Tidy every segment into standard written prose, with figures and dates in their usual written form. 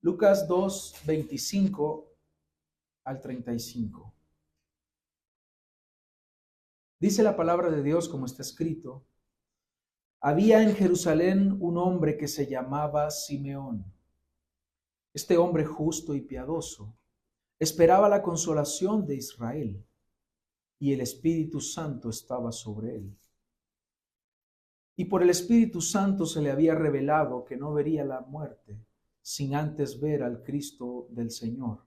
Lucas 2, 25 al 35. Dice la palabra de Dios como está escrito: había en Jerusalén un hombre que se llamaba Simeón. Este hombre justo y piadoso esperaba la consolación de Israel, y el Espíritu Santo estaba sobre él. Y por el Espíritu Santo se le había revelado que no vería la muerte sin antes ver al Cristo del Señor.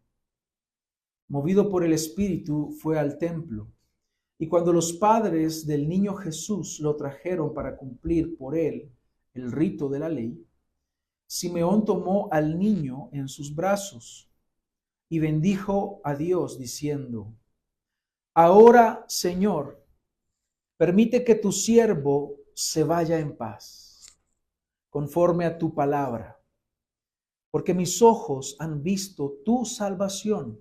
Movido por el Espíritu, fue al templo, y cuando los padres del niño Jesús lo trajeron para cumplir por él el rito de la ley, Simeón tomó al niño en sus brazos y bendijo a Dios diciendo: ahora, Señor, permite que tu siervo se vaya en paz, conforme a tu palabra, porque mis ojos han visto tu salvación,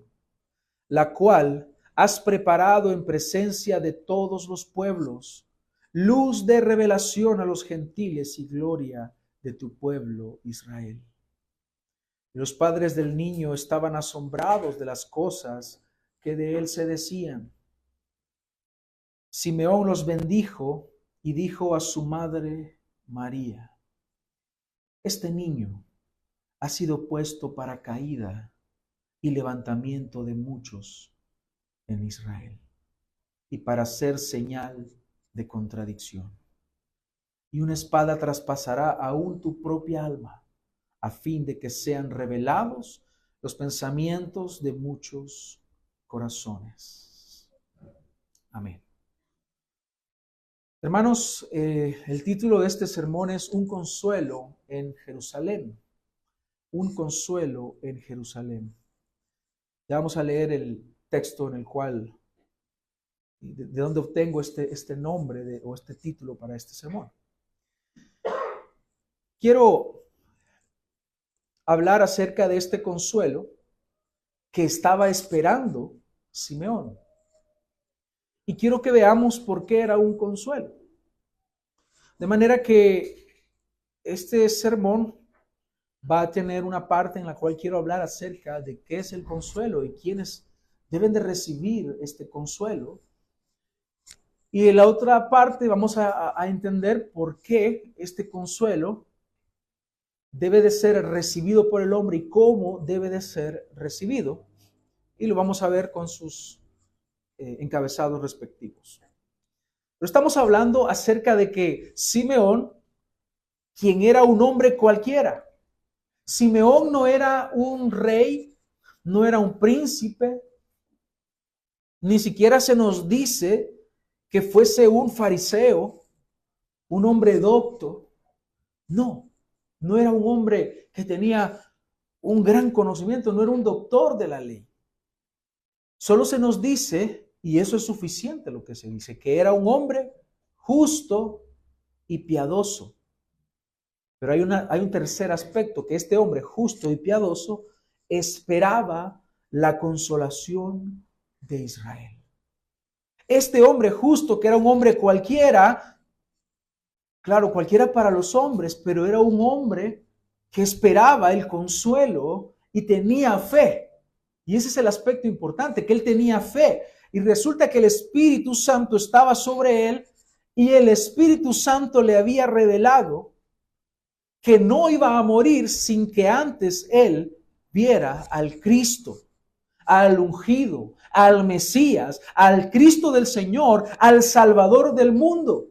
la cual has preparado en presencia de todos los pueblos, luz de revelación a los gentiles y gloria de tu pueblo Israel. Y los padres del niño estaban asombrados de las cosas que de él se decían. Simeón los bendijo y dijo a su madre María: este niño ha sido puesto para caída y levantamiento de muchos en Israel, y para ser señal de contradicción. Y una espada traspasará aún tu propia alma, a fin de que sean revelados los pensamientos de muchos corazones. Amén. Hermanos, el título de este sermón es Un consuelo en Jerusalén. Un consuelo en Jerusalén. Ya vamos a leer el texto en el cual, de dónde obtengo este nombre o este título para este sermón. Quiero hablar acerca de este consuelo que estaba esperando Simeón. Y quiero que veamos por qué era un consuelo. De manera que este sermón va a tener una parte en la cual quiero hablar acerca de qué es el consuelo y quiénes deben de recibir este consuelo. Y en la otra parte vamos a entender por qué este consuelo debe de ser recibido por el hombre y cómo debe de ser recibido. Y lo vamos a ver con sus encabezados respectivos. Pero estamos hablando acerca de que Simeón, quien era un hombre cualquiera, Simeón no era un rey, no era un príncipe, ni siquiera se nos dice que fuese un fariseo, un hombre docto. No, no era un hombre que tenía un gran conocimiento, no era un doctor de la ley. Solo se nos dice, y eso es suficiente lo que se dice, que era un hombre justo y piadoso. Pero hay un tercer aspecto, que este hombre justo y piadoso esperaba la consolación de Israel. Este hombre justo, que era un hombre cualquiera, claro, cualquiera para los hombres, pero era un hombre que esperaba el consuelo y tenía fe. Y ese es el aspecto importante, que él tenía fe. Y resulta que el Espíritu Santo estaba sobre él y el Espíritu Santo le había revelado que no iba a morir sin que antes él viera al Cristo, al ungido, al Mesías, al Cristo del Señor, al Salvador del mundo.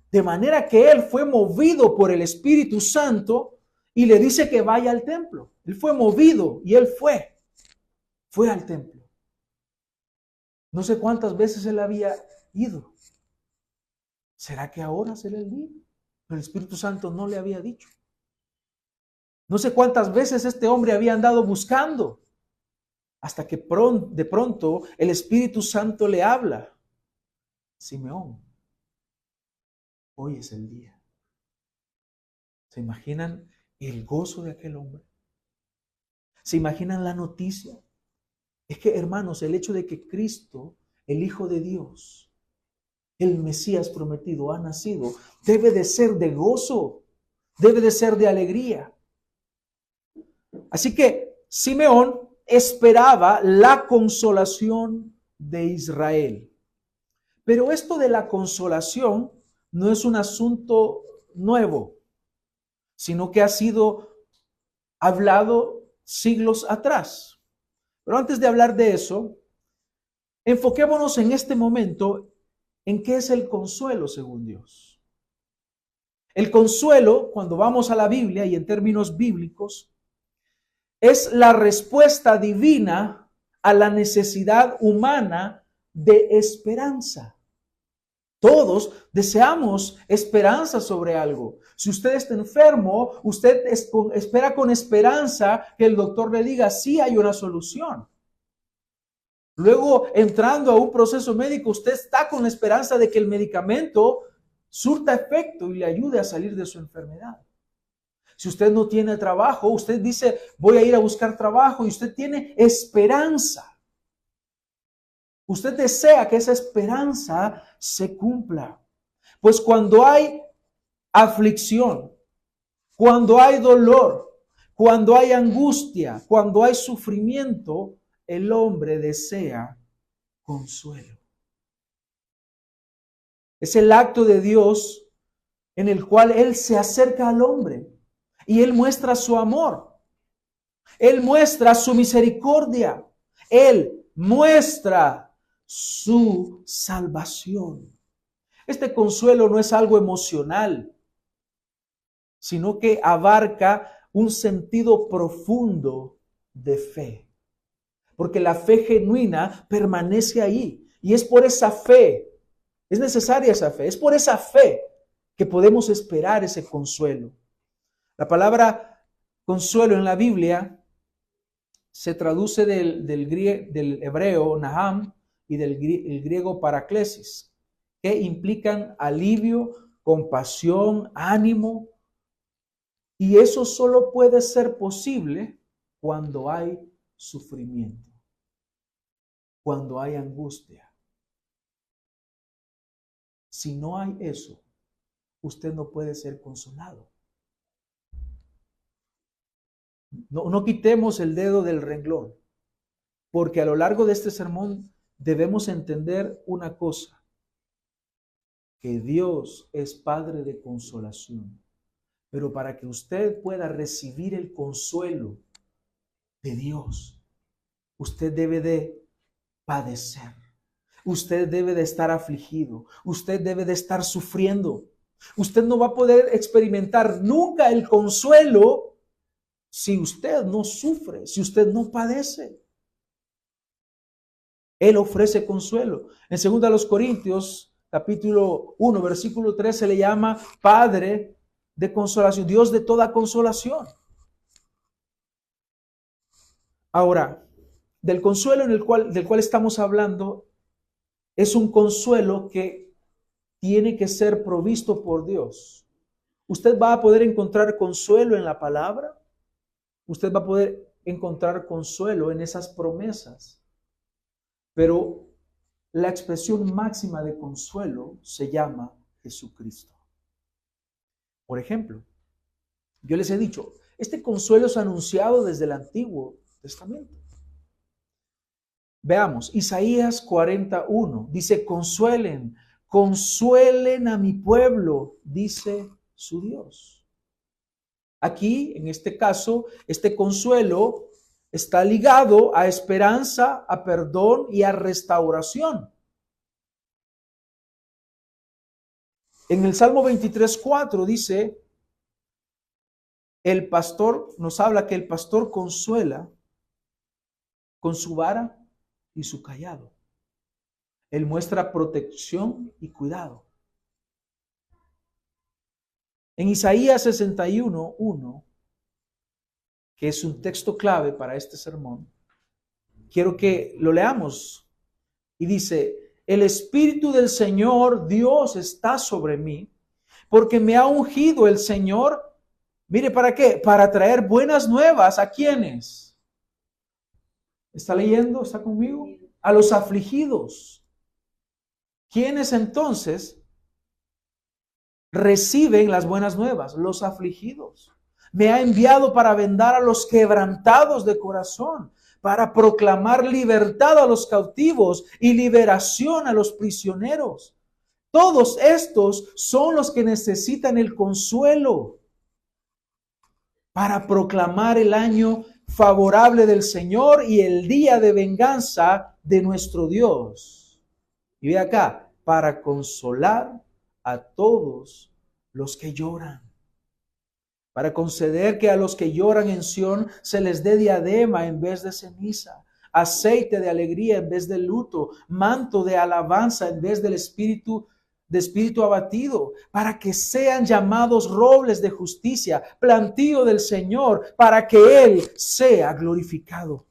De manera que él fue movido por el Espíritu Santo y le dice que vaya al templo. Él fue movido y él fue al templo. No sé cuántas veces él había ido. ¿Será que ahora se le olvida? Pero el Espíritu Santo no le había dicho. No sé cuántas veces este hombre había andado buscando, hasta que de pronto el Espíritu Santo le habla. Simeón, hoy es el día. ¿Se imaginan el gozo de aquel hombre? ¿Se imaginan la noticia? Es que, hermanos, el hecho de que Cristo, el Hijo de Dios, el Mesías prometido, ha nacido, debe de ser de gozo, debe de ser de alegría. Así que Simeón esperaba la consolación de Israel. Pero esto de la consolación no es un asunto nuevo, sino que ha sido hablado siglos atrás. Pero antes de hablar de eso, enfoquémonos en este momento en qué es el consuelo según Dios. El consuelo, cuando vamos a la Biblia y en términos bíblicos, es la respuesta divina a la necesidad humana de esperanza. Todos deseamos esperanza sobre algo. Si usted está enfermo, usted espera con esperanza que el doctor le diga, sí hay una solución. Luego, entrando a un proceso médico, usted está con la esperanza de que el medicamento surta efecto y le ayude a salir de su enfermedad. Si usted no tiene trabajo, usted dice, voy a ir a buscar trabajo y usted tiene esperanza. Usted desea que esa esperanza se cumpla. Pues cuando hay aflicción, cuando hay dolor, cuando hay angustia, cuando hay sufrimiento, el hombre desea consuelo. Es el acto de Dios en el cual Él se acerca al hombre y Él muestra su amor. Él muestra su misericordia. Él muestra su salvación. Este consuelo no es algo emocional, sino que abarca un sentido profundo de fe. Porque la fe genuina permanece ahí. Y es por esa fe, es necesaria esa fe, es por esa fe que podemos esperar ese consuelo. La palabra consuelo en la Biblia se traduce del hebreo naham y del griego paraklesis, que implican alivio, compasión, ánimo. Y eso solo puede ser posible cuando hay sufrimiento, cuando hay angustia. Si no hay eso, usted no puede ser consolado. No quitemos el dedo del renglón, porque a lo largo de este sermón debemos entender una cosa, que Dios es Padre de consolación, pero para que usted pueda recibir el consuelo de Dios, usted debe de padecer, usted debe de estar afligido, usted debe de estar sufriendo. Usted no va a poder experimentar nunca el consuelo si usted no sufre, si usted no padece. Él ofrece consuelo. En 2 Corintios, capítulo 1, versículo 3, se le llama Padre de consolación, Dios de toda consolación. Ahora, del consuelo del cual estamos hablando, es un consuelo que tiene que ser provisto por Dios. Usted va a poder encontrar consuelo en la palabra. Usted va a poder encontrar consuelo en esas promesas. Pero la expresión máxima de consuelo se llama Jesucristo. Por ejemplo, yo les he dicho, este consuelo es anunciado desde el Antiguo Testamento. Veamos, Isaías 41 dice, consuelen a mi pueblo, dice su Dios. Aquí, en este caso, este consuelo está ligado a esperanza, a perdón y a restauración. En el Salmo 23:4 dice, el pastor, nos habla que el pastor consuela con su vara y su cayado. Él muestra protección y cuidado. En Isaías 61:1, que es un texto clave para este sermón, quiero que lo leamos. Y dice, el Espíritu del Señor Dios está sobre mí, porque me ha ungido el Señor. Mire, ¿para qué? Para traer buenas nuevas. ¿A quiénes? ¿Está leyendo? ¿Está conmigo? A los afligidos. ¿Quiénes entonces reciben las buenas nuevas? Los afligidos. Me ha enviado para vendar a los quebrantados de corazón, para proclamar libertad a los cautivos y liberación a los prisioneros. Todos estos son los que necesitan el consuelo para proclamar el año favorable del Señor y el día de venganza de nuestro Dios. Y ve acá, para consolar a todos los que lloran, para conceder que a los que lloran en Sión se les dé diadema en vez de ceniza, aceite de alegría en vez de luto, manto de alabanza en vez del espíritu abatido, para que sean llamados robles de justicia, plantío del Señor, para que Él sea glorificado.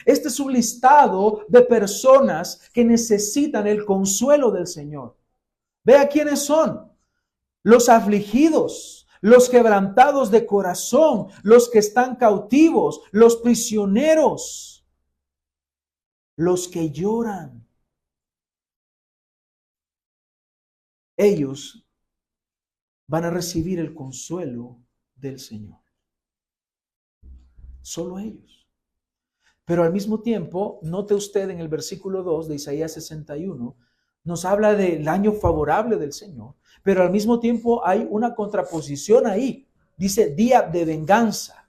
Este es un listado de personas que necesitan el consuelo del Señor. Vea quiénes son: los afligidos, los quebrantados de corazón, los que están cautivos, los prisioneros, los que lloran. Ellos van a recibir el consuelo del Señor. Solo ellos. Pero al mismo tiempo, note usted en el versículo 2 de Isaías 61, nos habla del año favorable del Señor, pero al mismo tiempo hay una contraposición ahí. Dice día de venganza.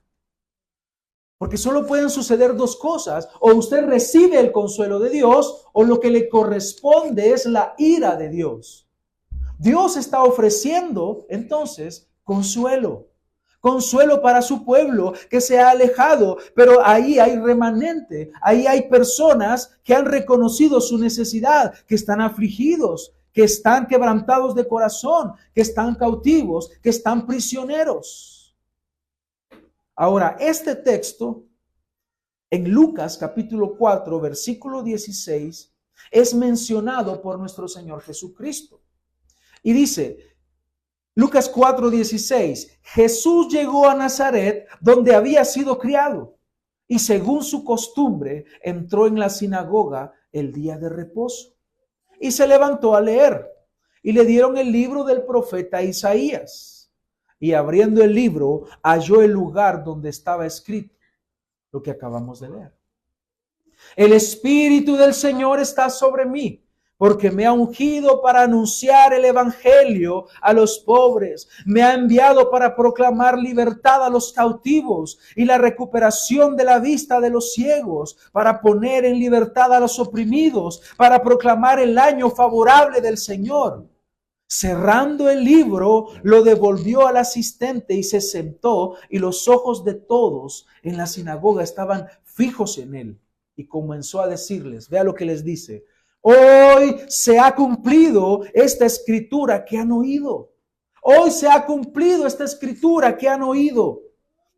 Porque solo pueden suceder dos cosas: o usted recibe el consuelo de Dios, o lo que le corresponde es la ira de Dios. Dios está ofreciendo entonces consuelo. Consuelo para su pueblo que se ha alejado, pero ahí hay remanente, ahí hay personas que han reconocido su necesidad, que están afligidos, que están quebrantados de corazón, que están cautivos, que están prisioneros. Ahora, este texto en Lucas capítulo 4, versículo 16, es mencionado por nuestro Señor Jesucristo. Y dice, Lucas 4:16, Jesús llegó a Nazaret, donde había sido criado, y según su costumbre, entró en la sinagoga el día de reposo, y se levantó a leer, y le dieron el libro del profeta Isaías, y abriendo el libro, halló el lugar donde estaba escrito lo que acabamos de leer. El Espíritu del Señor está sobre mí, porque me ha ungido para anunciar el evangelio a los pobres. Me ha enviado para proclamar libertad a los cautivos y la recuperación de la vista de los ciegos, para poner en libertad a los oprimidos, para proclamar el año favorable del Señor. Cerrando el libro, lo devolvió al asistente y se sentó, y los ojos de todos en la sinagoga estaban fijos en él. Y comenzó a decirles, vea lo que les dice: hoy se ha cumplido esta escritura que han oído. Hoy se ha cumplido esta escritura que han oído.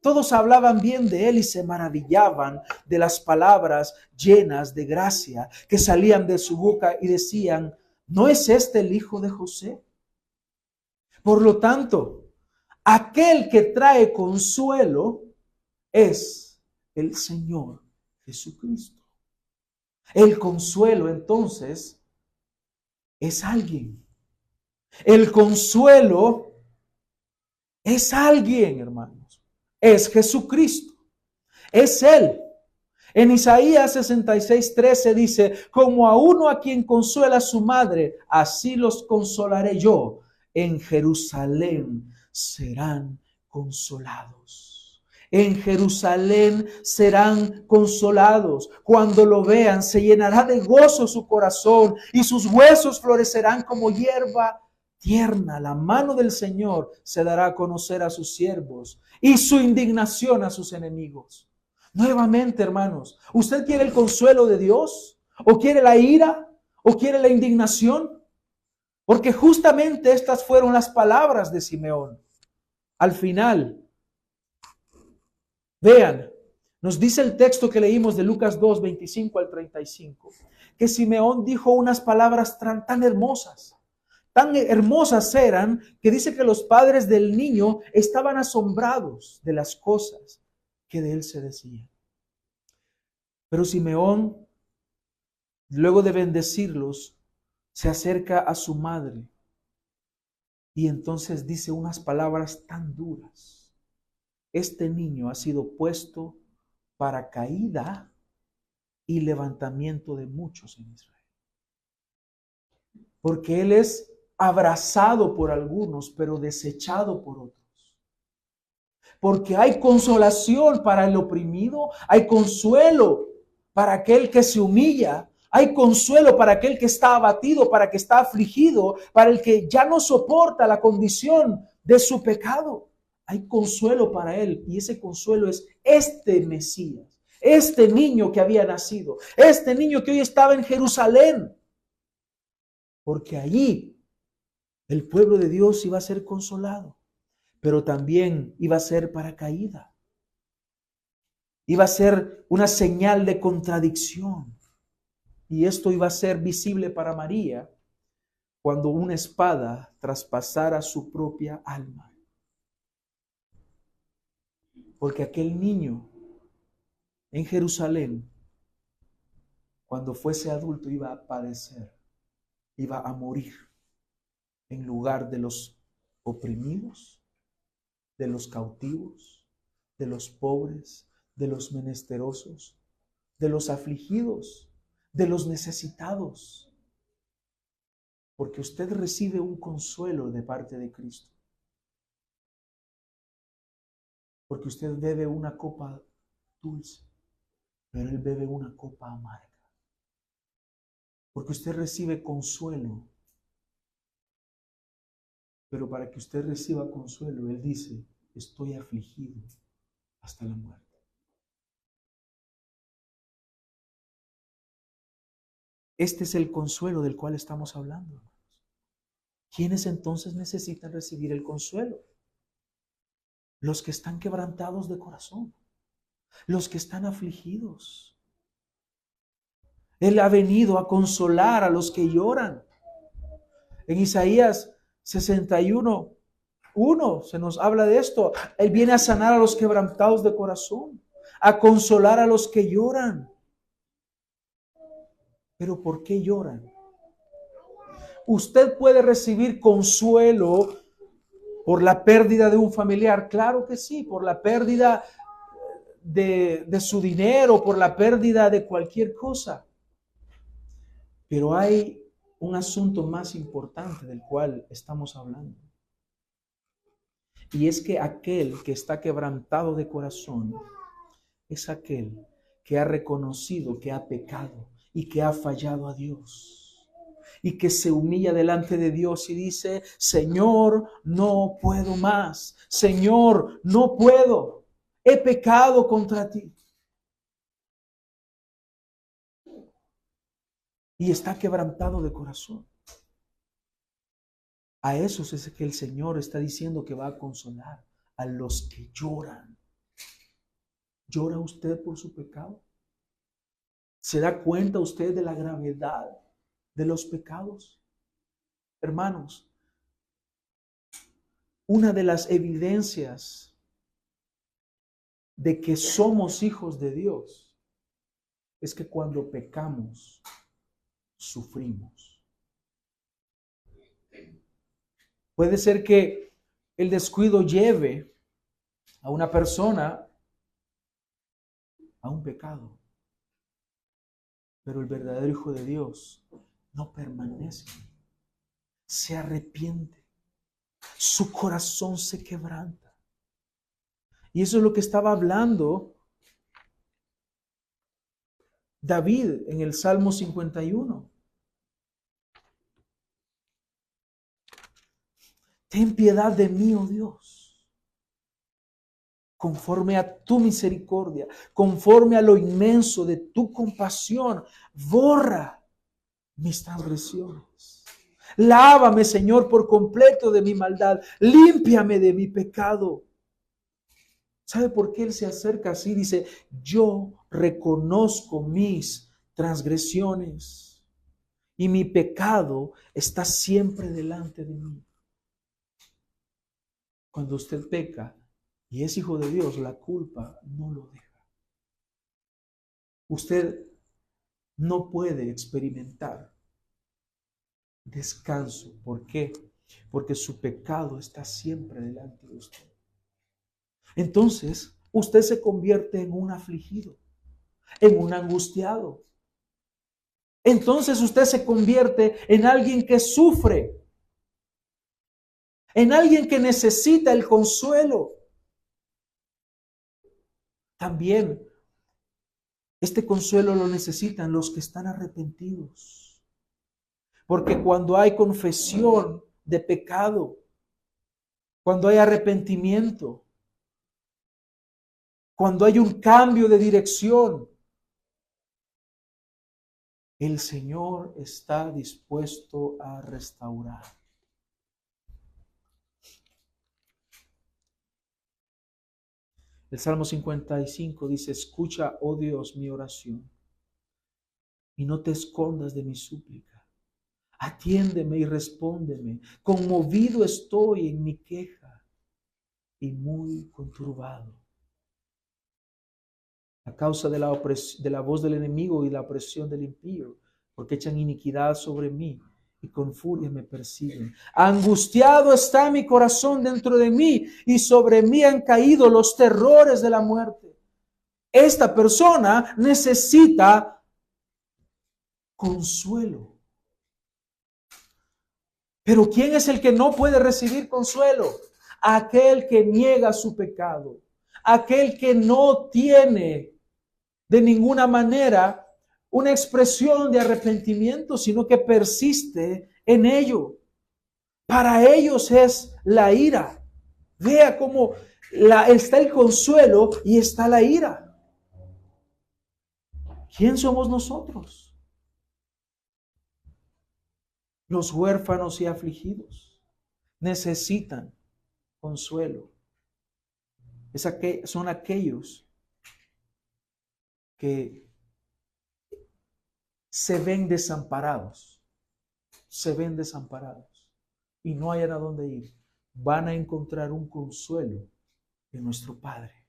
Todos hablaban bien de él y se maravillaban de las palabras llenas de gracia que salían de su boca y decían, ¿no es este el hijo de José? Por lo tanto, aquel que trae consuelo es el Señor Jesucristo. El consuelo, entonces, es alguien. El consuelo es alguien, hermanos. Es Jesucristo. Es Él. En Isaías 66:13 dice, como a uno a quien consuela su madre, así los consolaré yo. En Jerusalén serán consolados. En Jerusalén serán consolados. Cuando lo vean, se llenará de gozo su corazón y sus huesos florecerán como hierba tierna. La mano del Señor se dará a conocer a sus siervos y su indignación a sus enemigos. Nuevamente, hermanos, ¿usted quiere el consuelo de Dios? ¿O quiere la ira? ¿O quiere la indignación? Porque justamente estas fueron las palabras de Simeón. Al final, vean, nos dice el texto que leímos de Lucas 2, 25 al 35, que Simeón dijo unas palabras tan hermosas. Tan hermosas eran que dice que los padres del niño estaban asombrados de las cosas que de él se decían. Pero Simeón, luego de bendecirlos, se acerca a su madre y entonces dice unas palabras tan duras. este niño ha sido puesto para caída y levantamiento de muchos en Israel. Porque Él es abrazado por algunos, pero desechado por otros. Porque hay consolación para el oprimido, hay consuelo para aquel que se humilla, hay consuelo para aquel que está abatido, para el que está afligido, para el que ya no soporta la condición de su pecado. Hay consuelo para él, y ese consuelo es este Mesías, este niño que había nacido, este niño que hoy estaba en Jerusalén. Porque allí el pueblo de Dios iba a ser consolado, pero también iba a ser para caída. Iba a ser una señal de contradicción. Y esto iba a ser visible para María cuando una espada traspasara su propia alma. Porque aquel niño en Jerusalén, cuando fuese adulto, iba a padecer, iba a morir en lugar de los oprimidos, de los cautivos, de los pobres, de los menesterosos, de los afligidos, de los necesitados. Porque usted recibe un consuelo de parte de Cristo. Porque usted bebe una copa dulce, pero Él bebe una copa amarga. Porque usted recibe consuelo, pero para que usted reciba consuelo, Él dice, estoy afligido hasta la muerte. Este es el consuelo del cual estamos hablando. ¿Quiénes entonces necesitan recibir el consuelo? Los que están quebrantados de corazón, los que están afligidos. Él ha venido a consolar a los que lloran. En Isaías 61:1 se nos habla de esto. Él viene a sanar a los quebrantados de corazón, a consolar a los que lloran. Pero ¿por qué lloran? Usted puede recibir consuelo por la pérdida de un familiar. Claro que sí, por la pérdida de su dinero, por la pérdida de cualquier cosa. Pero hay un asunto más importante del cual estamos hablando. Y es que aquel que está quebrantado de corazón es aquel que ha reconocido que ha pecado y que ha fallado a Dios. Y que se humilla delante de Dios y dice, Señor, no puedo más. Señor, no puedo. He pecado contra ti. Y está quebrantado de corazón. A esos es que el Señor está diciendo que va a consolar, a los que lloran. ¿Llora usted por su pecado? ¿Se da cuenta usted de la gravedad de los pecados? Hermanos, una de las evidencias de que somos hijos de Dios es que cuando pecamos, sufrimos. Puede ser que el descuido lleve a una persona a un pecado, pero el verdadero Hijo de Dios no permanece, se arrepiente, su corazón se quebranta. Y eso es lo que estaba hablando David en el Salmo 51. Ten piedad de mí, oh Dios, conforme a tu misericordia, conforme a lo inmenso de tu compasión, borra mis transgresiones. Lávame, Señor, por completo de mi maldad, límpiame de mi pecado. ¿Sabe por qué Él se acerca así? Dice, yo reconozco mis transgresiones y mi pecado está siempre delante de mí. Cuando usted peca y es hijo de Dios, la culpa no lo deja. Usted no puede experimentar descanso. ¿Por qué? Porque su pecado está siempre delante de usted. Entonces, usted se convierte en un afligido, en un angustiado. Entonces usted se convierte en alguien que sufre, en alguien que necesita el consuelo. También este consuelo lo necesitan los que están arrepentidos. Porque cuando hay confesión de pecado, cuando hay arrepentimiento, cuando hay un cambio de dirección, el Señor está dispuesto a restaurar. El Salmo 55 dice: escucha, oh Dios, mi oración, y no te escondas de mi súplica. Atiéndeme y respóndeme. Conmovido estoy en mi queja y muy conturbado, a causa de la voz del enemigo y la opresión del impío, porque echan iniquidad sobre mí y con furia me persiguen. Angustiado está mi corazón dentro de mí, y sobre mí han caído los terrores de la muerte. Esta persona necesita consuelo. Pero ¿quién es el que no puede recibir consuelo? Aquel que niega su pecado, aquel que no tiene de ninguna manera una expresión de arrepentimiento, sino que persiste en ello. Para ellos es la ira. Vea cómo está el consuelo y está la ira. ¿Quién somos nosotros? Los huérfanos y afligidos necesitan consuelo. Son aquellos que se ven desamparados y no hayan a dónde ir. Van a encontrar un consuelo en nuestro Padre.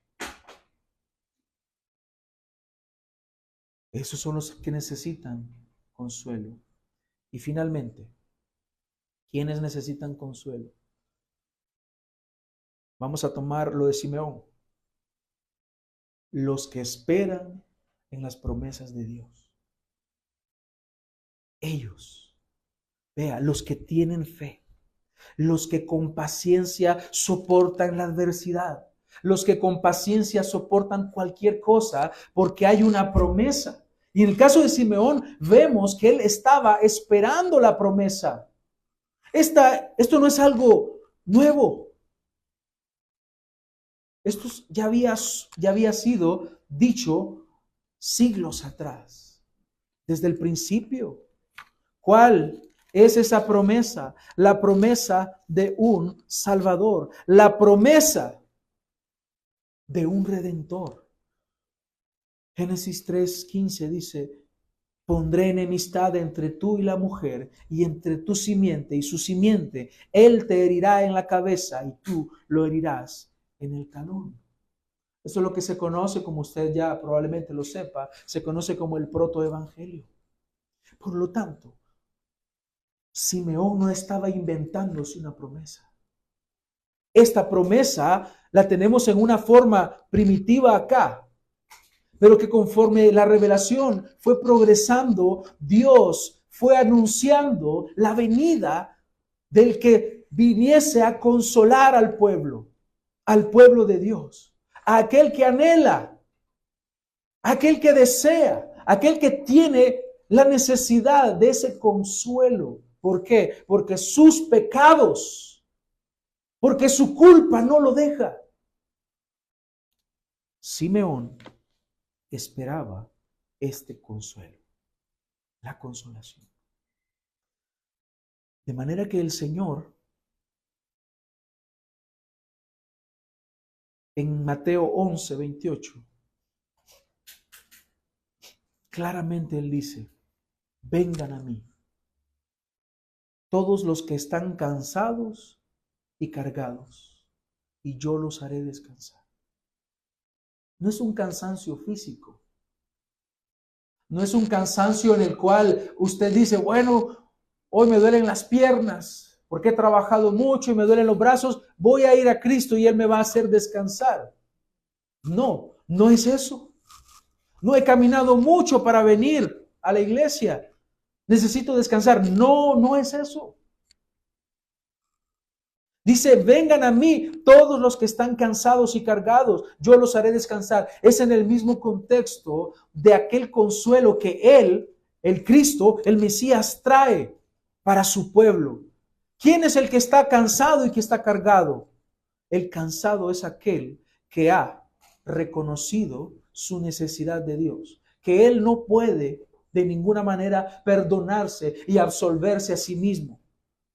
Esos son los que necesitan consuelo. Y finalmente, ¿quiénes necesitan consuelo? Vamos a tomar lo de Simeón. Los que esperan en las promesas de Dios. Ellos, vea, los que tienen fe, los que con paciencia soportan la adversidad, los que con paciencia soportan cualquier cosa porque hay una promesa. Y en el caso de Simeón vemos que él estaba esperando la promesa. Esto no es algo nuevo. Esto ya había sido dicho siglos atrás, desde el principio. ¿Cuál es esa promesa? La promesa de un Salvador, la promesa de un Redentor. Génesis 3:15 dice: pondré enemistad entre tú y la mujer, y entre tu simiente y su simiente. Él te herirá en la cabeza y tú lo herirás en el talón. Eso es lo que se conoce, como usted ya probablemente lo sepa, se conoce como el protoevangelio. Por lo tanto, Simeón no estaba inventándose una promesa. Esta promesa la tenemos en una forma primitiva acá, pero que conforme la revelación fue progresando, Dios fue anunciando la venida del que viniese a consolar al pueblo de Dios, a aquel que anhela, a aquel que desea, a aquel que tiene la necesidad de ese consuelo. ¿Por qué? Porque sus pecados, porque su culpa no lo deja. Simeón esperaba este consuelo, la consolación. De manera que el Señor, en Mateo 11:28, claramente Él dice: vengan a mí, todos los que están cansados y cargados, y yo los haré descansar. No es un cansancio físico. No es un cansancio en el cual usted dice: bueno, hoy me duelen las piernas porque he trabajado mucho y me duelen los brazos, voy a ir a Cristo y Él me va a hacer descansar. No, no es eso. No he caminado mucho para venir a la iglesia. Necesito descansar. No, no es eso. Dice, vengan a mí todos los que están cansados y cargados, yo los haré descansar. Es en el mismo contexto de aquel consuelo que Él, el Cristo, el Mesías, trae para su pueblo. ¿Quién es el que está cansado y que está cargado? El cansado es aquel que ha reconocido su necesidad de Dios, que Él no puede de ninguna manera perdonarse y absolverse a sí mismo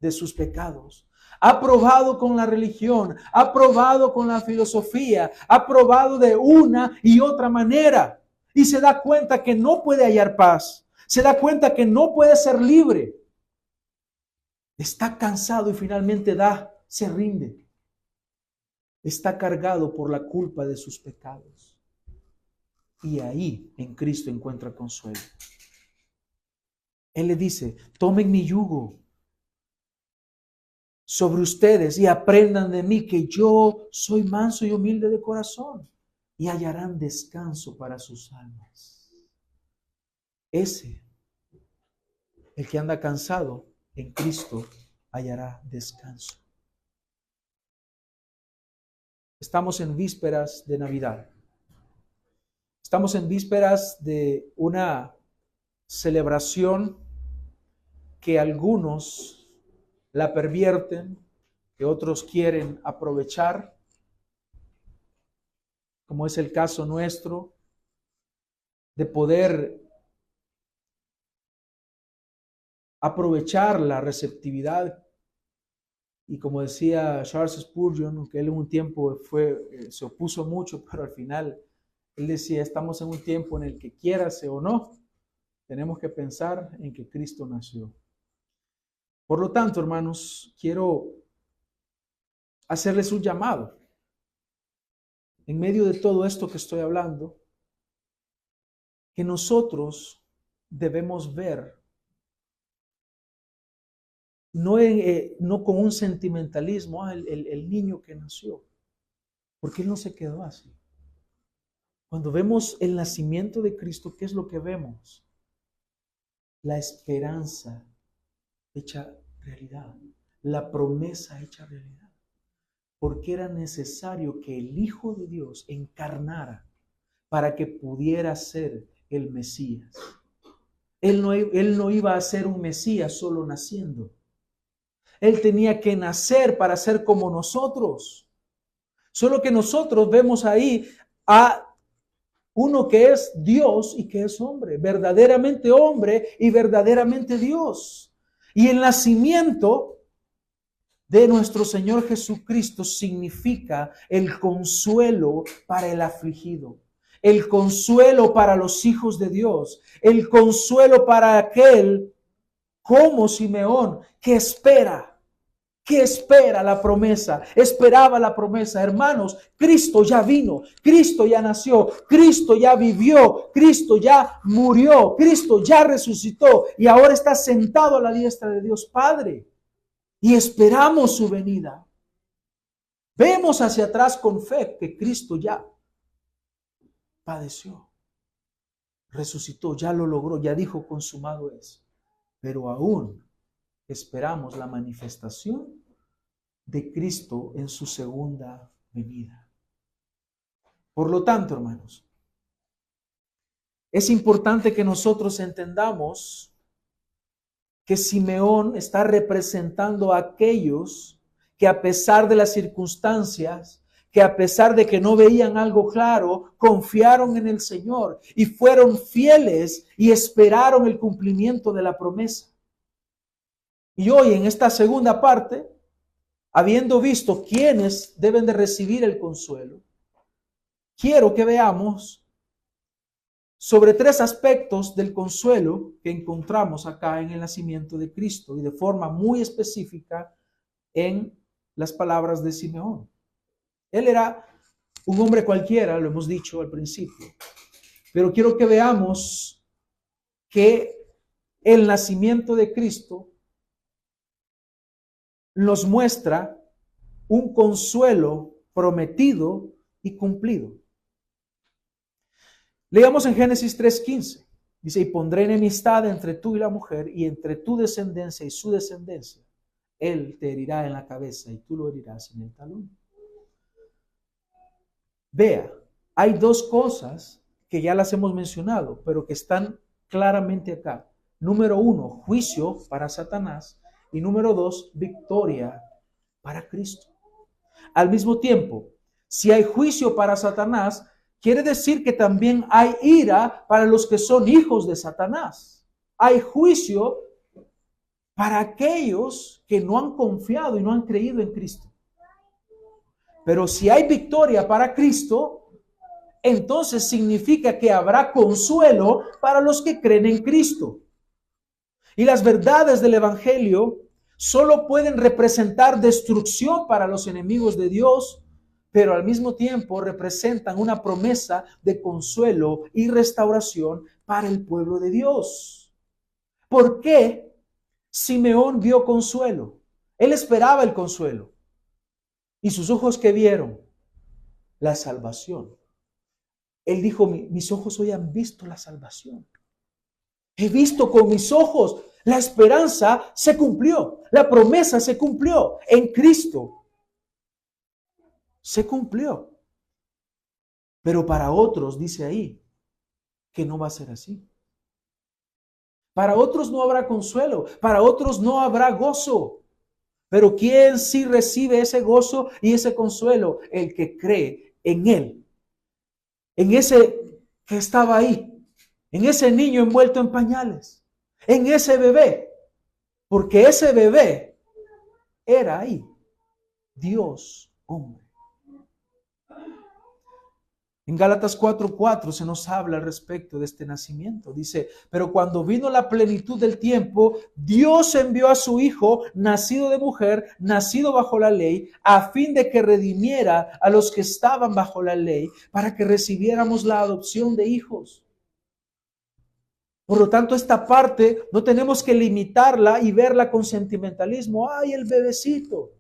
de sus pecados. Ha probado con la religión, ha probado con la filosofía, ha probado de una y otra manera y se da cuenta que no puede hallar paz, se da cuenta que no puede ser libre. Está cansado y finalmente se rinde. Está cargado por la culpa de sus pecados. Y ahí en Cristo encuentra consuelo. Él le dice, tomen mi yugo sobre ustedes y aprendan de mí que yo soy manso y humilde de corazón y hallarán descanso para sus almas. Ese, el que anda cansado, en Cristo hallará descanso. Estamos en vísperas de Navidad. Estamos en vísperas de una celebración que algunos la pervierten, que otros quieren aprovechar, como es el caso nuestro, de poder aprovechar la receptividad. Y como decía Charles Spurgeon, que él en un tiempo se opuso mucho, pero al final él decía, estamos en un tiempo en el que quiérase o no, tenemos que pensar en que Cristo nació. Por lo tanto, hermanos, quiero hacerles un llamado. En medio de todo esto que estoy hablando, que nosotros debemos ver, no con un sentimentalismo, el niño que nació, porque él no se quedó así. Cuando vemos el nacimiento de Cristo, ¿qué es lo que vemos? La esperanza hecha realidad, la promesa hecha realidad. Porque era necesario que el Hijo de Dios encarnara para que pudiera ser el Mesías. Él no iba a ser un Mesías solo naciendo. Él tenía que nacer para ser como nosotros. Solo que nosotros vemos ahí a uno que es Dios y que es hombre, verdaderamente hombre y verdaderamente Dios. Y el nacimiento de nuestro Señor Jesucristo significa el consuelo para el afligido, el consuelo para los hijos de Dios, el consuelo para aquel como Simeón que espera la promesa, esperaba la promesa. Hermanos, Cristo ya vino, Cristo ya nació, Cristo ya vivió, Cristo ya murió, Cristo ya resucitó y ahora está sentado a la diestra de Dios Padre. Y esperamos su venida. Vemos hacia atrás con fe que Cristo ya padeció, resucitó, ya lo logró, ya dijo consumado es. Pero aún esperamos la manifestación de Cristo en su segunda venida. Por lo tanto, hermanos, es importante que nosotros entendamos que Simeón está representando a aquellos que a pesar de las circunstancias, que a pesar de que no veían algo claro, confiaron en el Señor y fueron fieles y esperaron el cumplimiento de la promesa. Y hoy en esta segunda parte, habiendo visto quiénes deben de recibir el consuelo, quiero que veamos sobre 3 aspectos del consuelo que encontramos acá en el nacimiento de Cristo y de forma muy específica en las palabras de Simeón. Él era un hombre cualquiera, lo hemos dicho al principio, pero quiero que veamos que el nacimiento de Cristo nos muestra un consuelo prometido y cumplido. Leamos en Génesis 3:15. Dice, y pondré enemistad entre tú y la mujer, y entre tu descendencia y su descendencia. Él te herirá en la cabeza y tú lo herirás en el talón. Vea, hay dos cosas que ya las hemos mencionado, pero que están claramente acá. Número 1, juicio para Satanás. Y número 2, victoria para Cristo. Al mismo tiempo, si hay juicio para Satanás, quiere decir que también hay ira para los que son hijos de Satanás. Hay juicio para aquellos que no han confiado y no han creído en Cristo. Pero si hay victoria para Cristo, entonces significa que habrá consuelo para los que creen en Cristo. Y las verdades del Evangelio solo pueden representar destrucción para los enemigos de Dios, pero al mismo tiempo representan una promesa de consuelo y restauración para el pueblo de Dios. ¿Por qué Simeón vio consuelo? Él esperaba el consuelo. ¿Y sus ojos qué vieron? La salvación. Él dijo, mis ojos hoy han visto la salvación. He visto con mis ojos, la esperanza se cumplió, la promesa se cumplió en Cristo. Se cumplió. Pero para otros, dice ahí, que no va a ser así. Para otros no habrá consuelo, para otros no habrá gozo. Pero ¿quién sí recibe ese gozo y ese consuelo? El que cree en Él. En ese que estaba ahí. En ese niño envuelto en pañales. En ese bebé. Porque ese bebé era ahí. Dios hombre. En Gálatas 4:4 se nos habla al respecto de este nacimiento. Dice, pero cuando vino la plenitud del tiempo, Dios envió a su Hijo, nacido de mujer, nacido bajo la ley, a fin de que redimiera a los que estaban bajo la ley, para que recibiéramos la adopción de hijos. Por lo tanto, esta parte no tenemos que limitarla y verla con sentimentalismo. ¡Ay, el bebecito!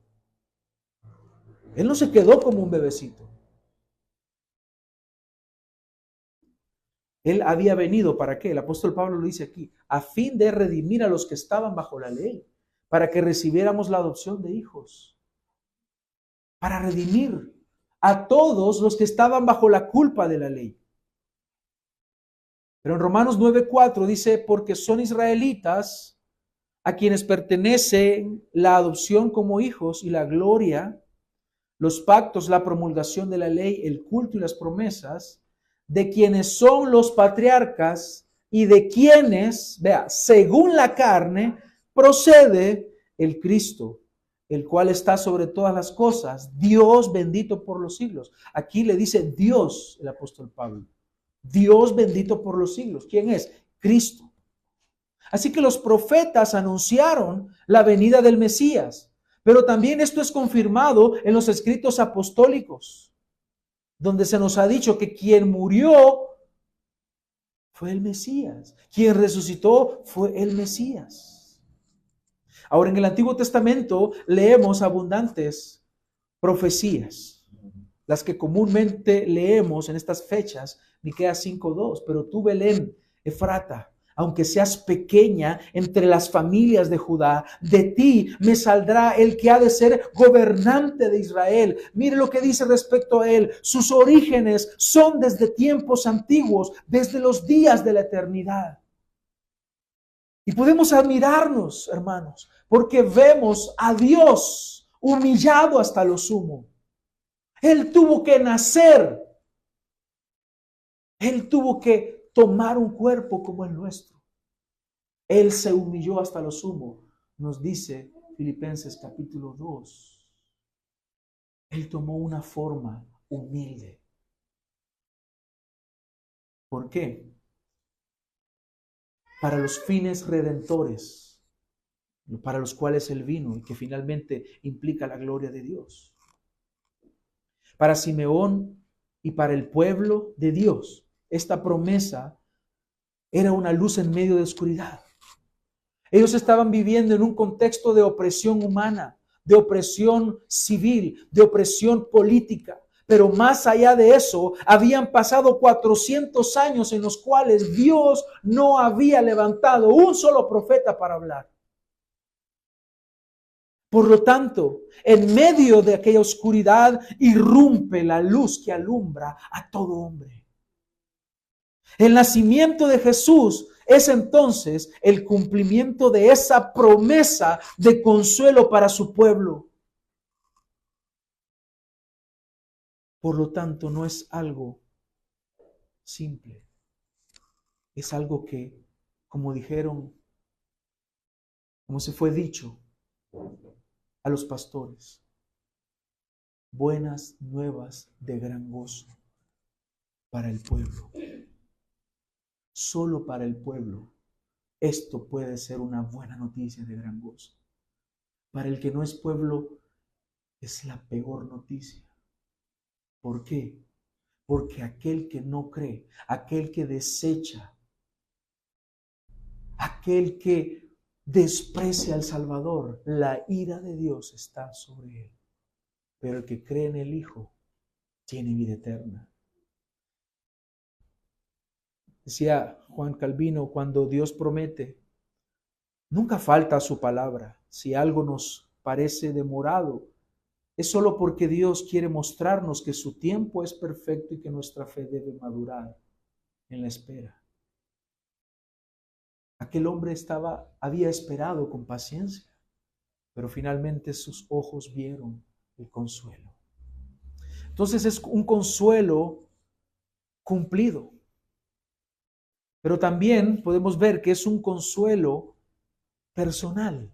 Él no se quedó como un bebecito. Él había venido, ¿para qué? El apóstol Pablo lo dice aquí, a fin de redimir a los que estaban bajo la ley, para que recibiéramos la adopción de hijos. Para redimir a todos los que estaban bajo la culpa de la ley. Pero en Romanos 9:4 dice, porque son israelitas a quienes pertenece la adopción como hijos y la gloria, los pactos, la promulgación de la ley, el culto y las promesas, de quienes son los patriarcas y de quienes, vea, según la carne, procede el Cristo, el cual está sobre todas las cosas, Dios bendito por los siglos. Aquí le dice Dios, el apóstol Pablo. Dios bendito por los siglos. ¿Quién es? Cristo. Así que los profetas anunciaron la venida del Mesías, pero también esto es confirmado en los escritos apostólicos, donde se nos ha dicho que quien murió fue el Mesías, quien resucitó fue el Mesías. Ahora, en el Antiguo Testamento leemos abundantes profecías, las que comúnmente leemos en estas fechas, Miqueas 5:2, pero tú, Belén, Efrata, aunque seas pequeña entre las familias de Judá, de ti me saldrá el que ha de ser gobernante de Israel. Mire lo que dice respecto a él. Sus orígenes son desde tiempos antiguos, desde los días de la eternidad. Y podemos admirarnos, hermanos, porque vemos a Dios humillado hasta lo sumo. Él tuvo que nacer. Él tuvo que tomar un cuerpo como el nuestro. Él se humilló hasta lo sumo, nos dice Filipenses capítulo 2. Él tomó una forma humilde. ¿Por qué? Para los fines redentores, para los cuales Él vino y que finalmente implica la gloria de Dios. Para Simeón y para el pueblo de Dios, esta promesa era una luz en medio de oscuridad. Ellos estaban viviendo en un contexto de opresión humana, de opresión civil, de opresión política. Pero más allá de eso, habían pasado 400 años en los cuales Dios no había levantado un solo profeta para hablar. Por lo tanto, en medio de aquella oscuridad irrumpe la luz que alumbra a todo hombre. El nacimiento de Jesús es entonces el cumplimiento de esa promesa de consuelo para su pueblo. Por lo tanto, no es algo simple. Es algo que, como dijeron, como se fue dicho a los pastores, buenas nuevas de gran gozo para el pueblo. Solo para el pueblo esto puede ser una buena noticia de gran gozo. Para el que no es pueblo es la peor noticia. ¿Por qué? Porque aquel que no cree, aquel que desecha, aquel que desprecia al Salvador, la ira de Dios está sobre él. Pero el que cree en el Hijo tiene vida eterna. Decía Juan Calvino, cuando Dios promete, nunca falta su palabra. Si algo nos parece demorado, es solo porque Dios quiere mostrarnos que su tiempo es perfecto y que nuestra fe debe madurar en la espera. Aquel hombre había esperado con paciencia, pero finalmente sus ojos vieron el consuelo. Entonces es un consuelo cumplido. Pero también podemos ver que es un consuelo personal.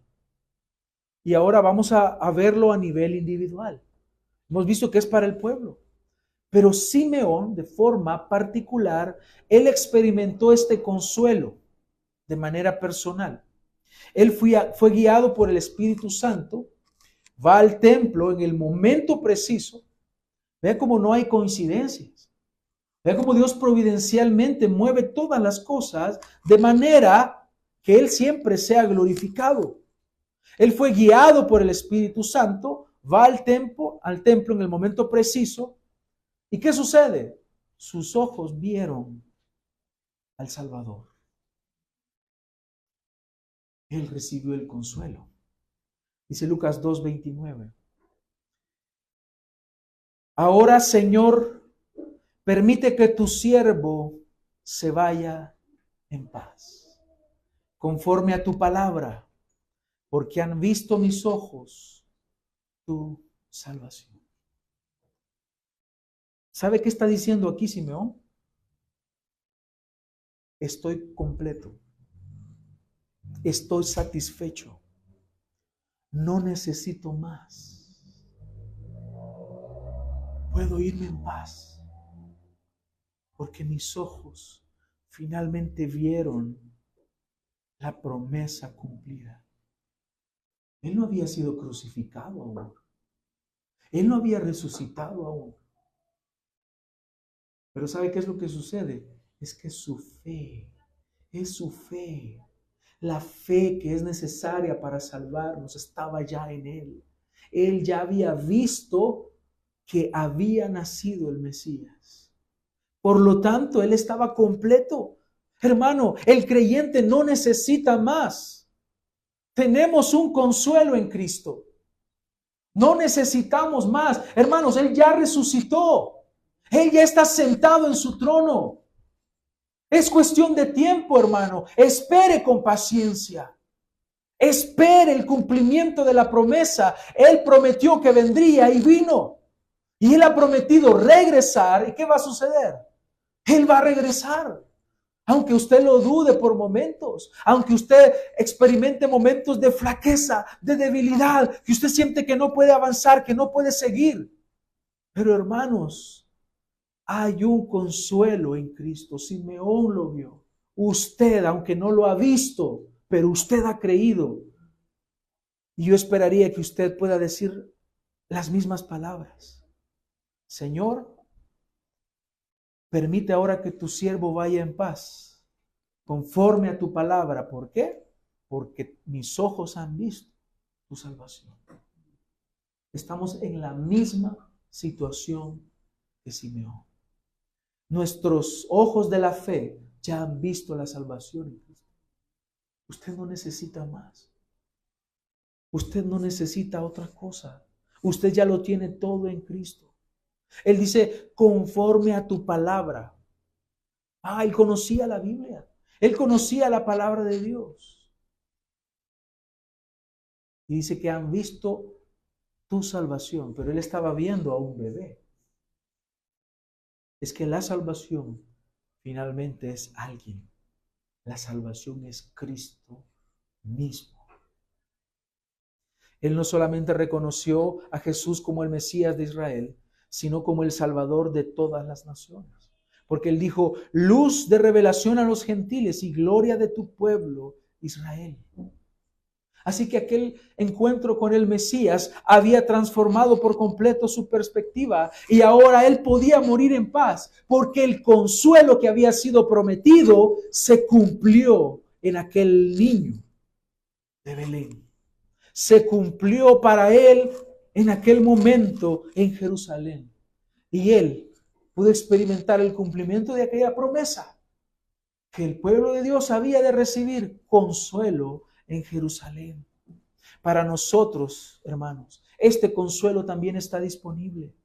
Y ahora vamos a verlo a nivel individual. Hemos visto que es para el pueblo. Pero Simeón, de forma particular, él experimentó este consuelo de manera personal. Él fue guiado por el Espíritu Santo, va al templo en el momento preciso. Vea cómo no hay coincidencias. Vea cómo Dios providencialmente mueve todas las cosas de manera que Él siempre sea glorificado. Él fue guiado por el Espíritu Santo, va al templo en el momento preciso. ¿Y qué sucede? Sus ojos vieron al Salvador. Él recibió el consuelo. Dice Lucas 2:29. Ahora, Señor, permite que tu siervo se vaya en paz, conforme a tu palabra, porque han visto mis ojos tu salvación. ¿Sabe qué está diciendo aquí Simeón? Estoy completo. Estoy satisfecho. No necesito más. Puedo irme en paz. Porque mis ojos finalmente vieron la promesa cumplida. Él no había sido crucificado aún. Él no había resucitado aún. Pero ¿sabe qué es lo que sucede? Es que su fe, es su fe. La fe que es necesaria para salvarnos estaba ya en él. Él ya había visto que había nacido el Mesías. Por lo tanto, él estaba completo. Hermano, el creyente no necesita más. Tenemos un consuelo en Cristo. No necesitamos más. Hermanos, Él ya resucitó. Él ya está sentado en su trono. Es cuestión de tiempo, hermano. Espere con paciencia. Espere el cumplimiento de la promesa. Él prometió que vendría y vino. Y Él ha prometido regresar. ¿Y qué va a suceder? Él va a regresar. Aunque usted lo dude por momentos, aunque usted experimente momentos de flaqueza, de debilidad, que usted siente que no puede avanzar, que no puede seguir. Pero hermanos, hay un consuelo en Cristo. Simeón lo vio. Usted, aunque no lo ha visto, pero usted ha creído. Y yo esperaría que usted pueda decir las mismas palabras. Señor, permite ahora que tu siervo vaya en paz, conforme a tu palabra. ¿Por qué? Porque mis ojos han visto tu salvación. Estamos en la misma situación que Simeón. Nuestros ojos de la fe ya han visto la salvación en Cristo. Usted no necesita más. Usted no necesita otra cosa. Usted ya lo tiene todo en Cristo. Él dice, conforme a tu palabra. Él conocía la Biblia. Él conocía la palabra de Dios. Y dice que han visto tu salvación, pero él estaba viendo a un bebé. Es que la salvación finalmente es alguien. La salvación es Cristo mismo. Él no solamente reconoció a Jesús como el Mesías de Israel, sino como el Salvador de todas las naciones. Porque él dijo, luz de revelación a los gentiles y gloria de tu pueblo, Israel. Así que aquel encuentro con el Mesías había transformado por completo su perspectiva y ahora él podía morir en paz porque el consuelo que había sido prometido se cumplió en aquel niño de Belén. Se cumplió para él en aquel momento en Jerusalén. Y él pudo experimentar el cumplimiento de aquella promesa que el pueblo de Dios había de recibir consuelo en Jerusalén. Para nosotros, hermanos, este consuelo también está disponible.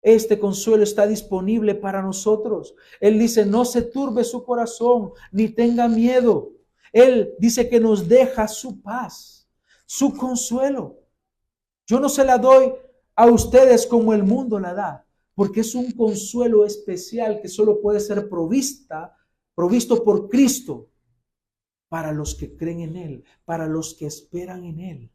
Este consuelo está disponible para nosotros. Él dice, no se turbe su corazón, ni tenga miedo. Él dice que nos deja su paz, su consuelo. Yo no se la doy a ustedes como el mundo la da, porque es un consuelo especial que solo puede ser provisto por Cristo para los que creen en Él, para los que esperan en Él.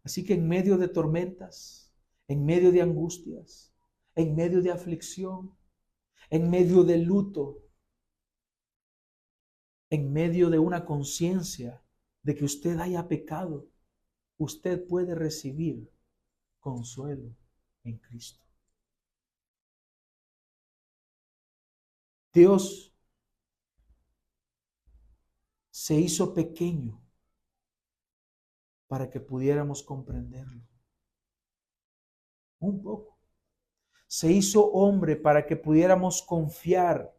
Así que en medio de tormentas, en medio de angustias, en medio de aflicción, en medio de luto, en medio de una conciencia de que usted haya pecado, usted puede recibir consuelo en Cristo. Dios se hizo pequeño para que pudiéramos comprenderlo. Un poco. Se hizo hombre para que pudiéramos confiar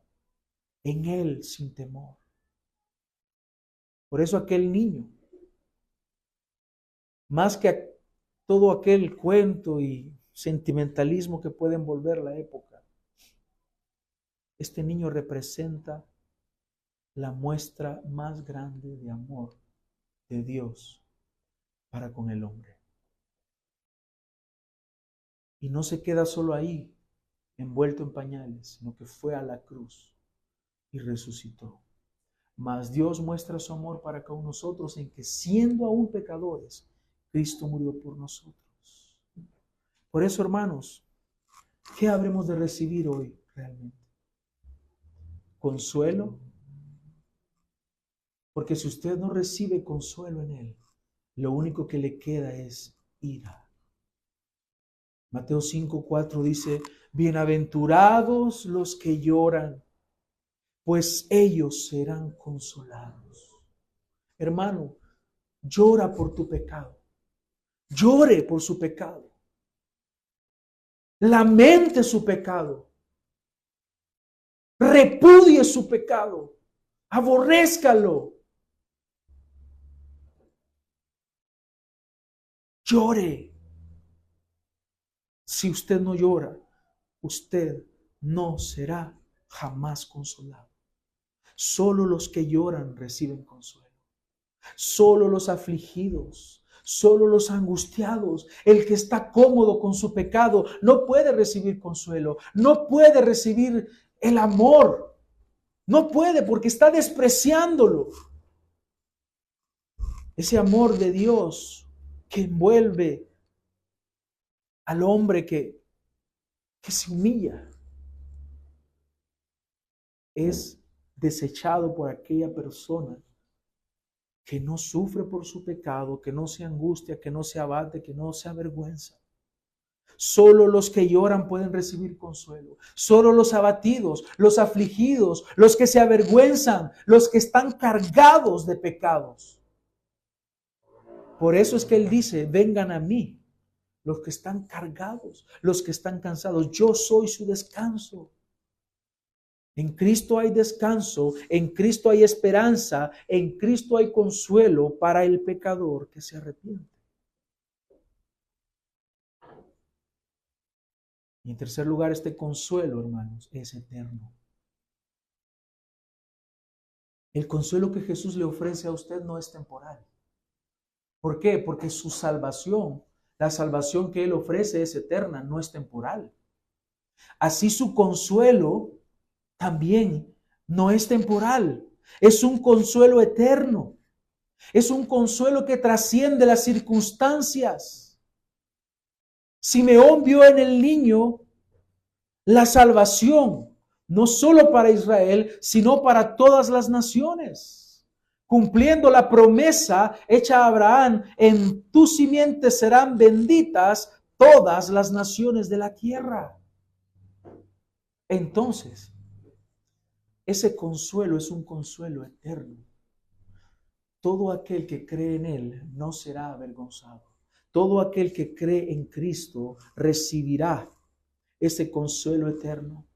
en Él sin temor. Por eso aquel niño, más que todo aquel cuento y sentimentalismo que puede envolver la época, este niño representa la muestra más grande de amor de Dios para con el hombre. Y no se queda solo ahí, envuelto en pañales, sino que fue a la cruz y resucitó. Mas Dios muestra su amor para con nosotros en que siendo aún pecadores, Cristo murió por nosotros. Por eso, hermanos, ¿qué habremos de recibir hoy realmente? ¿Consuelo? Porque si usted no recibe consuelo en Él, lo único que le queda es ira. Mateo 5:4 dice, bienaventurados los que lloran, pues ellos serán consolados. Hermano, llora por tu pecado. Llore por su pecado. Lamente su pecado. Repudie su pecado. Aborrézcalo. Llore. Si usted no llora, usted no será jamás consolado. Solo los que lloran reciben consuelo. Solo los afligidos, solo los angustiados, el que está cómodo con su pecado, no puede recibir consuelo, no puede recibir el amor. No puede porque está despreciándolo. Ese amor de Dios que envuelve al hombre que se humilla es desechado por aquella persona que no sufre por su pecado, que no se angustia, que no se abate, que no se avergüenza. Solo los que lloran pueden recibir consuelo. Solo los abatidos, los afligidos, los que se avergüenzan, los que están cargados de pecados. Por eso es que Él dice, vengan a mí, los que están cargados, los que están cansados. Yo soy su descanso. En Cristo hay descanso, en Cristo hay esperanza, en Cristo hay consuelo para el pecador que se arrepiente. Y en tercer lugar, este consuelo, hermanos, es eterno. El consuelo que Jesús le ofrece a usted no es temporal. ¿Por qué? Porque su salvación, la salvación que Él ofrece es eterna, no es temporal. Así su consuelo también no es temporal, es un consuelo eterno. Es un consuelo que trasciende las circunstancias. Simeón vio en el niño la salvación, no solo para Israel, sino para todas las naciones, cumpliendo la promesa hecha a Abraham: en tu simiente serán benditas todas las naciones de la tierra. Entonces, ese consuelo es un consuelo eterno. Todo aquel que cree en Él no será avergonzado. Todo aquel que cree en Cristo recibirá ese consuelo eterno.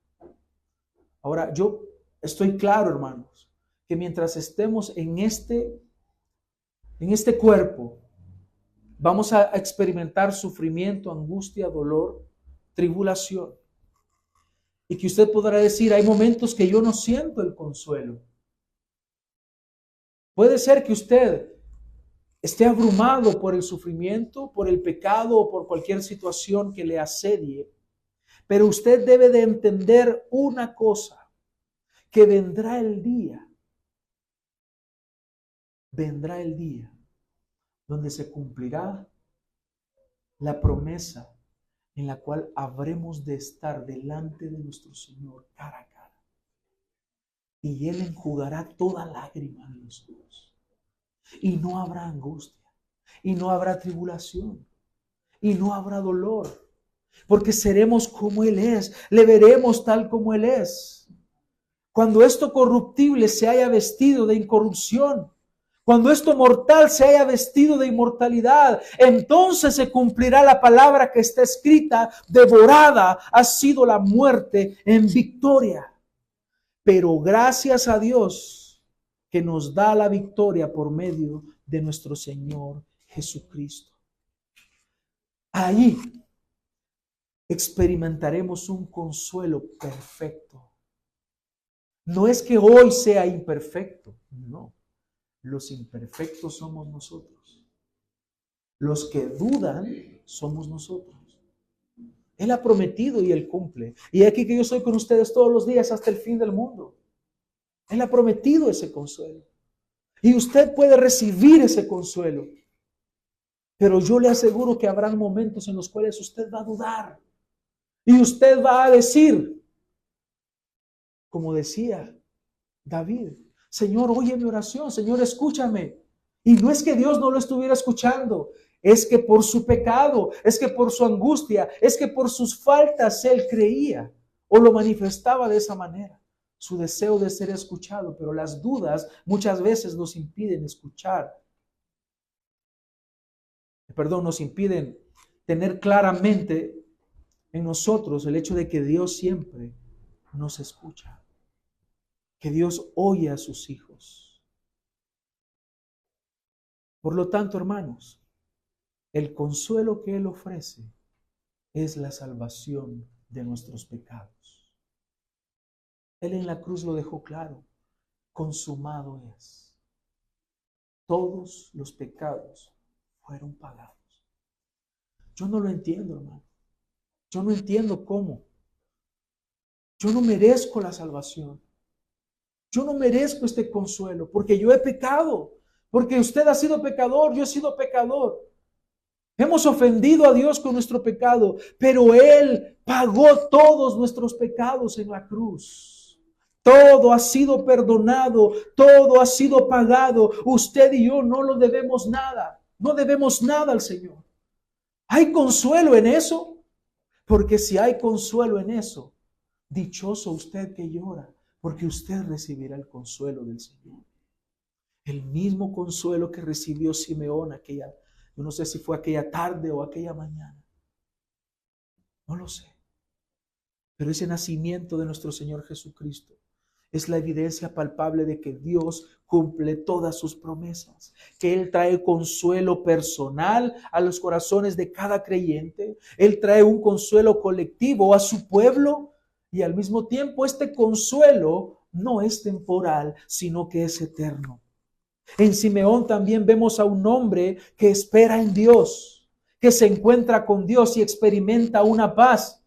Ahora, yo estoy claro, hermanos, que mientras estemos en este cuerpo, vamos a experimentar sufrimiento, angustia, dolor, tribulación. Y que usted podrá decir, hay momentos que yo no siento el consuelo. Puede ser que usted esté abrumado por el sufrimiento, por el pecado o por cualquier situación que le asedie. Pero usted debe de entender una cosa, que vendrá el día donde se cumplirá la promesa en la cual habremos de estar delante de nuestro Señor cara a cara. Y Él enjugará toda lágrima de los ojos. Y no habrá angustia, y no habrá tribulación, y no habrá dolor, porque seremos como Él es, le veremos tal como Él es. Cuando esto corruptible se haya vestido de incorrupción, cuando esto mortal se haya vestido de inmortalidad, entonces se cumplirá la palabra que está escrita: devorada ha sido la muerte en victoria. Pero gracias a Dios que nos da la victoria por medio de nuestro Señor Jesucristo. Ahí experimentaremos un consuelo perfecto. No es que hoy sea imperfecto, no. Los imperfectos somos nosotros. Los que dudan somos nosotros. Él ha prometido y Él cumple. Y aquí que yo soy con ustedes todos los días hasta el fin del mundo. Él ha prometido ese consuelo. Y usted puede recibir ese consuelo. Pero yo le aseguro que habrán momentos en los cuales usted va a dudar. Y usted va a decir, como decía David: Señor, oye mi oración, Señor, escúchame. Y no es que Dios no lo estuviera escuchando, es que por su pecado, es que por su angustia, es que por sus faltas Él creía o lo manifestaba de esa manera. Su deseo de ser escuchado, pero las dudas muchas veces nos impiden escuchar. Nos impiden tener claramente en nosotros el hecho de que Dios siempre nos escucha, que Dios oye a sus hijos. Por lo tanto, hermanos, el consuelo que Él ofrece es la salvación de nuestros pecados. Él en la cruz lo dejó claro: consumado es. Todos los pecados fueron pagados. Yo no lo entiendo, hermano. Yo no entiendo cómo. Yo no merezco la salvación. Yo no merezco este consuelo porque yo he pecado. Porque usted ha sido pecador, yo he sido pecador. Hemos ofendido a Dios con nuestro pecado, pero Él pagó todos nuestros pecados en la cruz. Todo ha sido perdonado, todo ha sido pagado. Usted y yo no lo debemos nada, no debemos nada al Señor. ¿Hay consuelo en eso? Porque si hay consuelo en eso, dichoso usted que llora, porque usted recibirá el consuelo del Señor. El mismo consuelo que recibió Simeón Yo no sé si fue aquella tarde o aquella mañana. No lo sé. Pero ese nacimiento de nuestro Señor Jesucristo es la evidencia palpable de que Dios cumple todas sus promesas, que Él trae consuelo personal a los corazones de cada creyente. Él trae un consuelo colectivo a su pueblo y al mismo tiempo este consuelo no es temporal, sino que es eterno. En Simeón también vemos a un hombre que espera en Dios, que se encuentra con Dios y experimenta una paz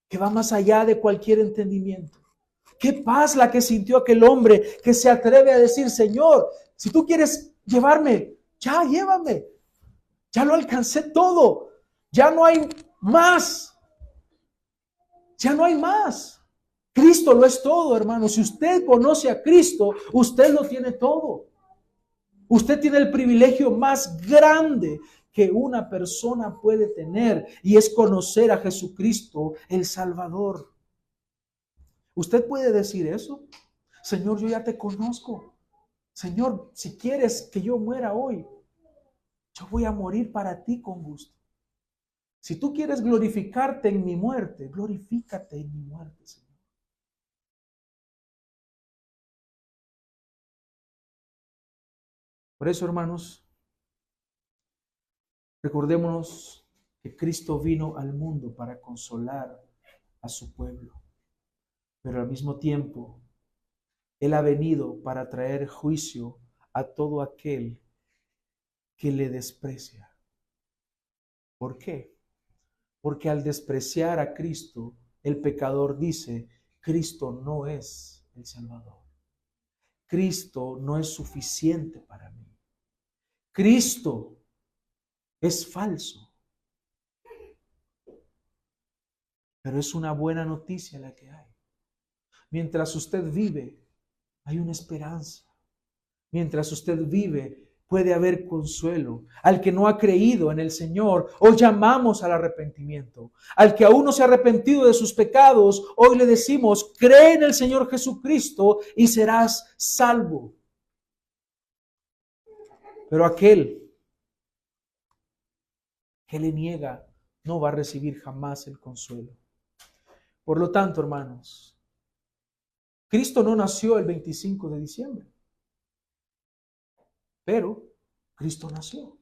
que va más allá de cualquier entendimiento. Qué paz la que sintió aquel hombre que se atreve a decir: Señor, si tú quieres llevarme, ya llévame. Ya lo alcancé todo. Ya no hay más. Ya no hay más. Cristo lo es todo, hermano. Si usted conoce a Cristo, usted lo tiene todo. Usted tiene el privilegio más grande que una persona puede tener, y es conocer a Jesucristo, el Salvador. ¿Usted puede decir eso? Señor, yo ya te conozco. Señor, si quieres que yo muera hoy, yo voy a morir para ti con gusto. Si tú quieres glorificarte en mi muerte, glorifícate en mi muerte, Señor. Por eso, hermanos, recordémonos que Cristo vino al mundo para consolar a su pueblo, pero al mismo tiempo Él ha venido para traer juicio a todo aquel que le desprecia. ¿Por qué? Porque al despreciar a Cristo, el pecador dice: Cristo no es el Salvador. Cristo no es suficiente para mí. Cristo es falso. Pero es una buena noticia la que hay. Mientras usted vive, hay una esperanza. Mientras usted vive, puede haber consuelo. Al que no ha creído en el Señor, hoy llamamos al arrepentimiento. Al que aún no se ha arrepentido de sus pecados, hoy le decimos: cree en el Señor Jesucristo y serás salvo. Pero aquel que le niega no va a recibir jamás el consuelo. Por lo tanto, hermanos, Cristo no nació el 25 de diciembre, pero Cristo nació.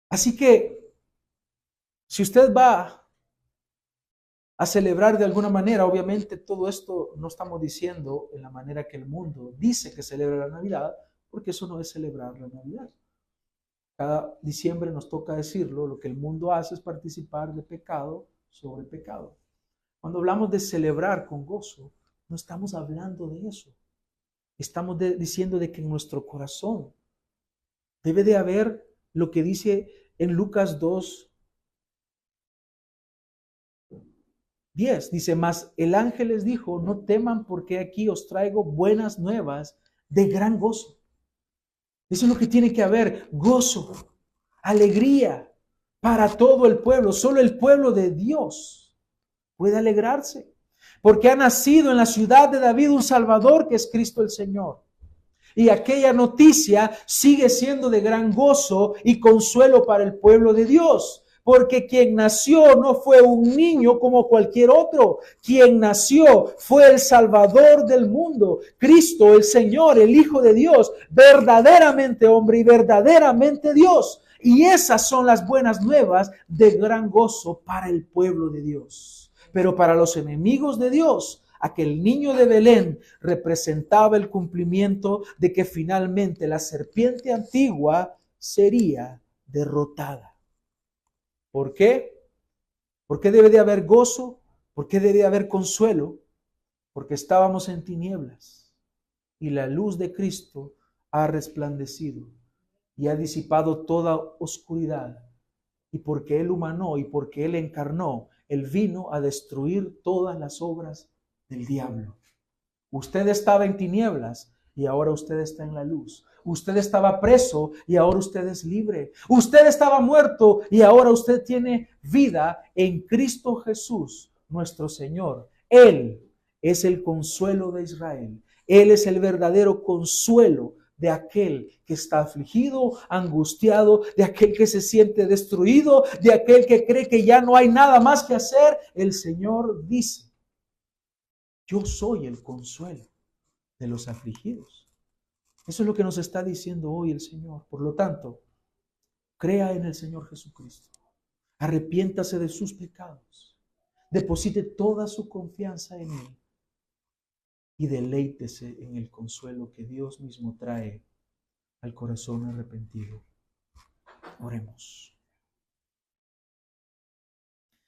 Así que, si usted va a celebrar de alguna manera, obviamente todo esto no estamos diciendo en la manera que el mundo dice que celebra la Navidad, porque eso no es celebrar la Navidad. Cada diciembre nos toca decirlo: lo que el mundo hace es participar de pecado sobre pecado. Cuando hablamos de celebrar con gozo, no estamos hablando de eso. Estamos diciendo de que en nuestro corazón debe de haber lo que dice en Lucas 2:10. Dice: mas el ángel les dijo: no teman, porque aquí os traigo buenas nuevas de gran gozo. Eso es lo que tiene que haber: gozo, alegría para todo el pueblo. Solo el pueblo de Dios puede alegrarse, porque ha nacido en la ciudad de David un Salvador, que es Cristo el Señor. Y aquella noticia sigue siendo de gran gozo y consuelo para el pueblo de Dios. Porque quien nació no fue un niño como cualquier otro. Quien nació fue el Salvador del mundo. Cristo, el Señor, el Hijo de Dios, verdaderamente hombre y verdaderamente Dios. Y esas son las buenas nuevas de gran gozo para el pueblo de Dios. Pero para los enemigos de Dios, aquel niño de Belén representaba el cumplimiento de que finalmente la serpiente antigua sería derrotada. ¿Por qué? ¿Por qué debe de haber gozo? ¿Por qué debe de haber consuelo? Porque estábamos en tinieblas y la luz de Cristo ha resplandecido y ha disipado toda oscuridad. Y porque Él humanó y porque Él encarnó, Él vino a destruir todas las obras del diablo. Usted estaba en tinieblas y ahora usted está en la luz. Usted estaba preso y ahora usted es libre. Usted estaba muerto y ahora usted tiene vida en Cristo Jesús, nuestro Señor. Él es el consuelo de Israel. Él es el verdadero consuelo de aquel que está afligido, angustiado, de aquel que se siente destruido, de aquel que cree que ya no hay nada más que hacer. El Señor dice: yo soy el consuelo de los afligidos. Eso es lo que nos está diciendo hoy el Señor. Por lo tanto, crea en el Señor Jesucristo. Arrepiéntase de sus pecados. Deposite toda su confianza en Él. Y deleítese en el consuelo que Dios mismo trae al corazón arrepentido. Oremos.